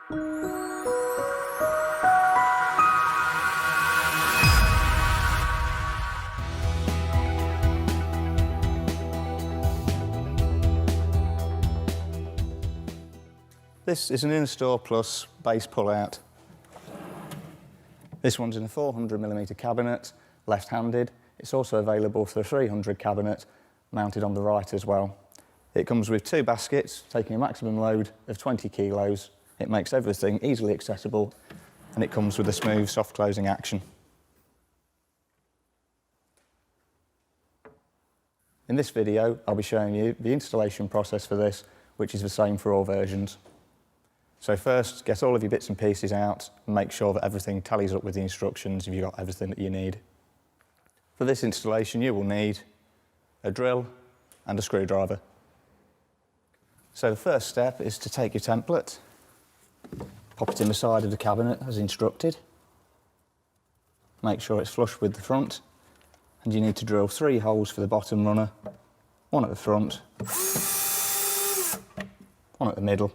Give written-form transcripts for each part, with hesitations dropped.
This is an In-Store Plus base pull-out. This one's in a 400mm cabinet, left-handed. It's also available for the 300 cabinet, mounted on the right as well. It comes with 2 baskets, taking a maximum load of 20 kilos. It makes everything easily accessible, and it comes with a smooth, soft closing action. In this video, I'll be showing you the installation process for this, which is the same for all versions. So first, get all of your bits and pieces out and make sure that everything tallies up with the instructions if you've got everything that you need. For this installation, you will need a drill and a screwdriver. So the first step is to take your template, pop it in the side of the cabinet as instructed. Make sure it's flush with the front, and you need to drill 3 holes for the bottom runner, 1 at the front, 1 at the middle,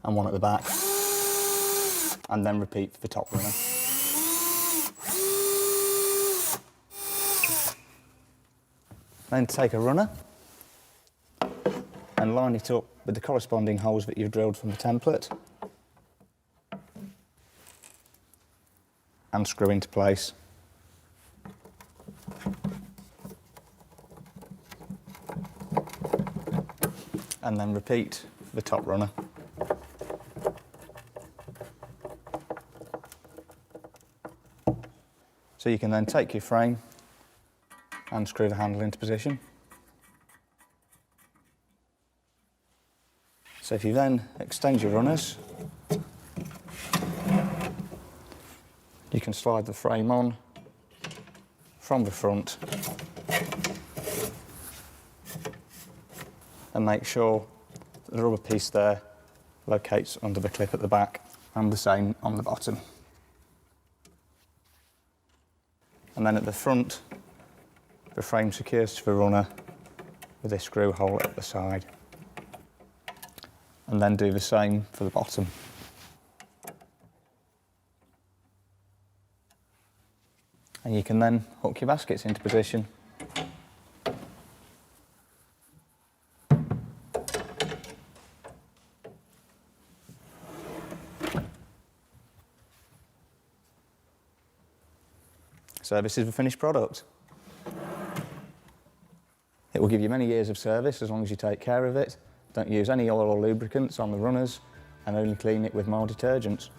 and 1 at the back, and then repeat for the top runner. Then take a runner and line it up with the corresponding holes that you've drilled from the template and screw into place. And then repeat for the top runner. So you can then take your frame and screw the handle into position. So if you then extend your runners, you can slide the frame on from the front and make sure that the rubber piece there locates under the clip at the back, and the same on the bottom. And then at the front, the frame secures to the runner with a screw hole at the side. And then do the same for the bottom. And you can then hook your baskets into position. So this is the finished product. It will give you many years of service as long as you take care of it. Don't use any oil or lubricants on the runners, and only clean it with mild detergents.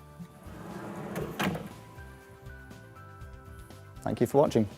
Thank you for watching.